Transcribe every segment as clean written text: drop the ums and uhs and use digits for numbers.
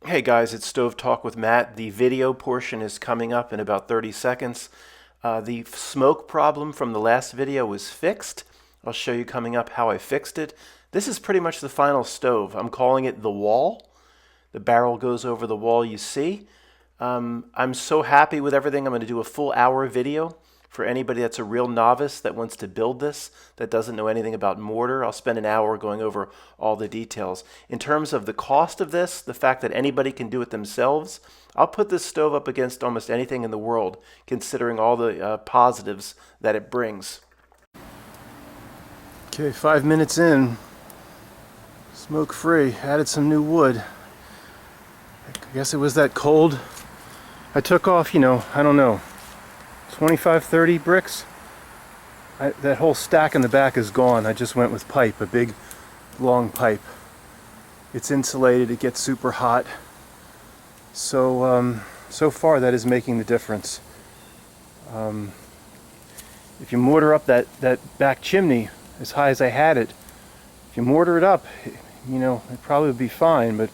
Hey guys, it's Stove Talk with Matt. The video portion is coming up in about 30 seconds. The smoke problem from the last video was fixed. I'll show you coming up how I fixed it. This is pretty much the final stove. I'm calling it the wall. The barrel goes over the wall you see. I'm so happy with everything. I'm going to do a full hour video for anybody that's a real novice that wants to build this, that doesn't know anything about mortar. I'll spend an hour going over all the details. In terms of the cost of this, the fact that anybody can do it themselves, I'll put this stove up against almost anything in the world, considering all the positives that it brings. Okay, 5 minutes in, smoke free, added some new wood. I guess it was that cold. I took off, I don't know, 25, 30 bricks. That whole stack in the back is gone. I just went with pipe, a big, long pipe. It's insulated, it gets super hot. So, so far that is making the difference. If you mortar up that back chimney as high as I had it, if you mortar it up, it probably would be fine, but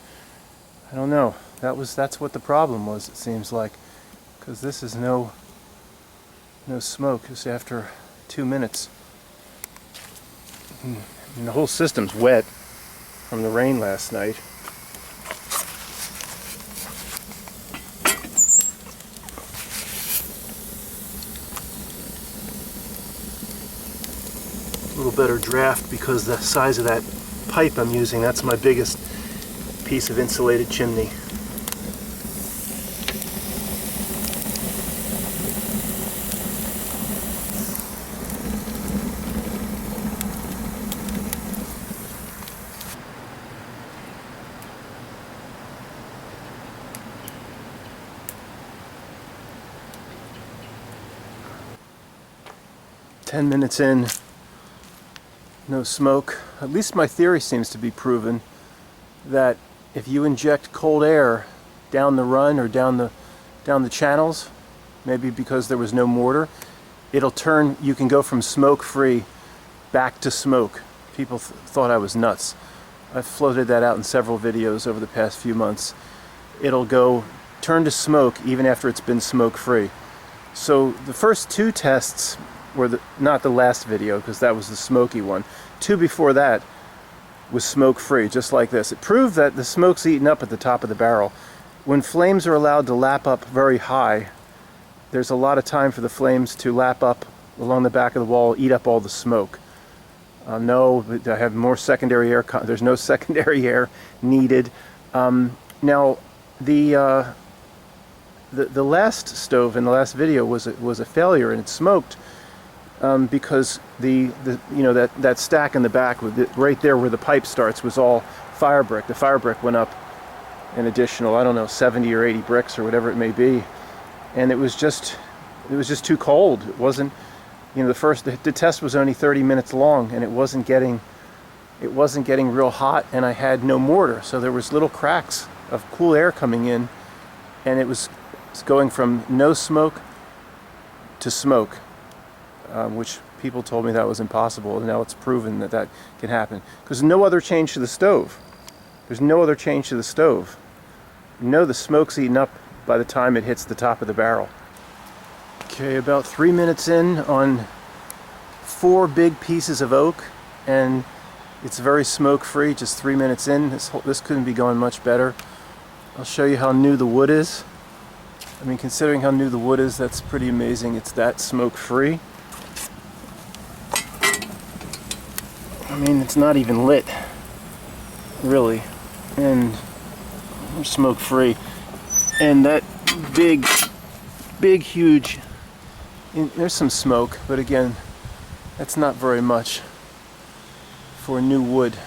I don't know. That's what the problem was, it seems like, because this is no smoke just after 2 minutes. And the whole system's wet from the rain last night. A little better draft because the size of that pipe I'm using, that's my biggest piece of insulated chimney. "10 minutes in, no smoke." At least my theory seems to be proven that if you inject cold air down the run or down the channels, maybe because there was no mortar, it'll turn, you can go from smoke free back to smoke. People thought I was nuts. I've floated that out in several videos over the past few months. It'll go turn to smoke even after it's been smoke free. So the first two tests were not the last video, because that was the smoky one. Two before that was smoke free, just like this. It proved that the smoke's eaten up at the top of the barrel. When flames are allowed to lap up very high, there's a lot of time for the flames to lap up along the back of the wall, eat up all the smoke. No, I have more secondary air. There's no secondary air needed. Now, the last stove in the last video was a failure, and it smoked because that stack in the back, right there where the pipe starts, was all fire brick. The fire brick went up an additional, I don't know, 70 or 80 bricks or whatever it may be, and it was just too cold. It wasn't, the test was only 30 minutes long, and it wasn't getting real hot, and I had no mortar, so there was little cracks of cool air coming in, and it's going from no smoke to smoke, which people told me that was impossible, and now it's proven that can happen. Because no other change to the stove. There's no other change to the stove. The smoke's eaten up by the time it hits the top of the barrel. Okay, about 3 minutes in on 4 big pieces of oak, and it's very smoke-free, just 3 minutes in. This couldn't be going much better. I'll show you how new the wood is. I mean, considering how new the wood is, that's pretty amazing. It's that smoke-free. I mean, it's not even lit, really, and smoke-free. And that big, huge, there's some smoke, but again, that's not very much for new wood.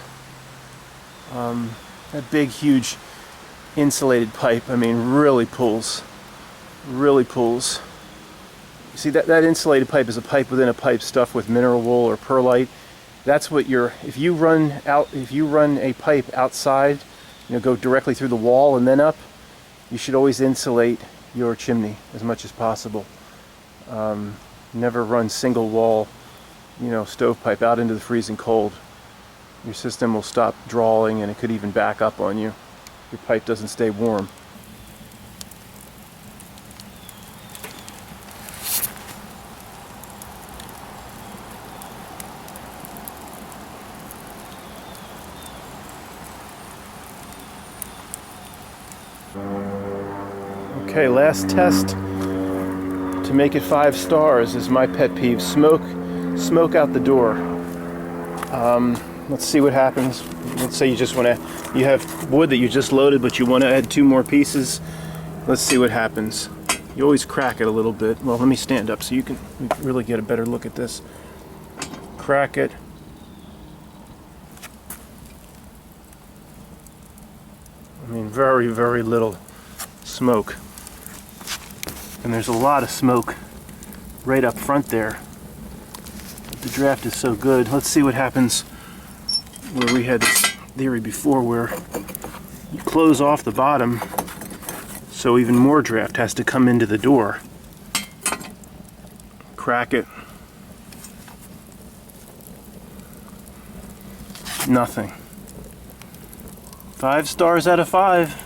That big, huge insulated pipe, I mean, really pulls. You see, that insulated pipe is a pipe within a pipe stuffed with mineral wool or perlite. That's what if you run a pipe outside, go directly through the wall and then up, you should always insulate your chimney as much as possible. Never run single wall, stovepipe out into the freezing cold. Your system will stop drawing, and it could even back up on you. your pipe doesn't stay warm. Okay, last test to make it 5 stars is my pet peeve. Smoke out the door. Let's see what happens. Let's say you just want to, you have wood that you just loaded, but you want to add 2 more pieces. Let's see what happens. You always crack it a little bit. Well, let me stand up so you can really get a better look at this. Crack it. I mean, very, very little smoke. And there's a lot of smoke right up front there. But the draft is so good. Let's see what happens where we had this theory before where you close off the bottom so even more draft has to come into the door. Crack it. Nothing. 5 stars out of 5.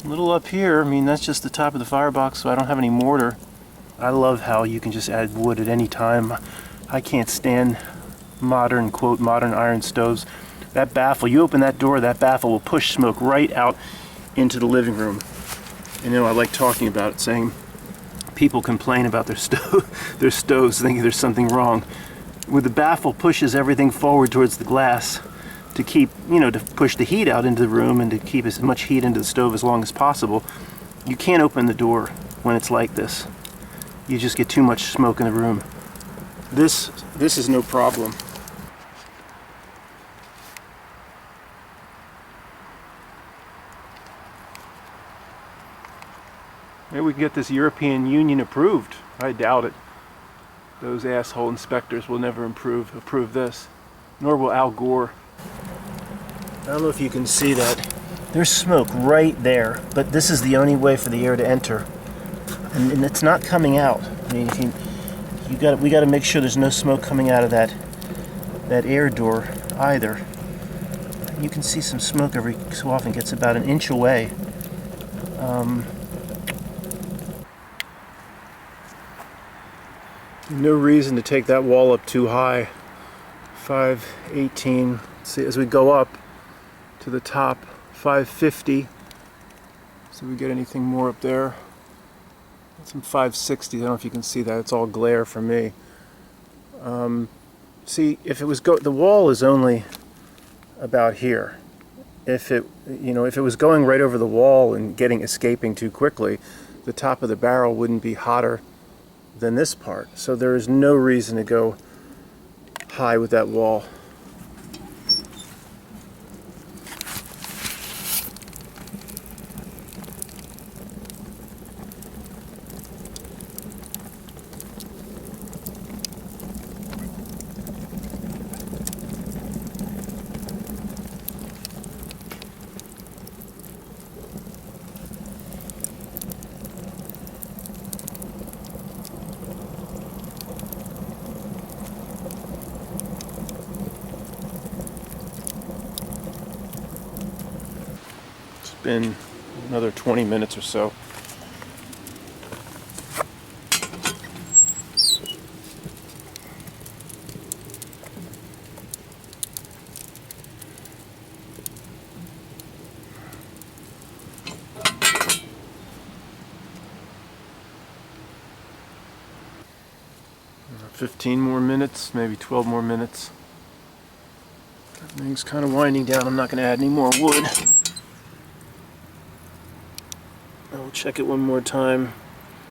A little up here, I mean that's just the top of the firebox, so I don't have any mortar. I love how you can just add wood at any time. I can't stand modern, quote, modern iron stoves. That baffle, you open that door, that baffle will push smoke right out into the living room. And you know, I like talking about it, saying people complain about their stoves, thinking there's something wrong. Where the baffle pushes everything forward towards the glass to keep, you know, to push the heat out into the room and to keep as much heat into the stove as long as possible. You can't open the door when it's like this. You just get too much smoke in the room. This is no problem. Maybe we can get this European Union approved. I doubt it. Those asshole inspectors will never approve this. Nor will Al Gore. I don't know if you can see that. There's smoke right there, but this is the only way for the air to enter. And it's not coming out. I mean, we got to make sure there's no smoke coming out of that air door either. You can see some smoke every so often. Gets about 1 inch away. No reason to take that wall up too high. 518. See, as we go up to the top, 550. So we get anything more up there. Some 560. I don't know if you can see that. It's all glare for me. See, if it was the wall is only about here. If it was going right over the wall and escaping too quickly, the top of the barrel wouldn't be hotter than this part. So there is no reason to go high with that wall. Been another 20 minutes or so. Uh, 15 more minutes, maybe 12 more minutes. Everything's kind of winding down. I'm not going to add any more wood. I'll check it one more time.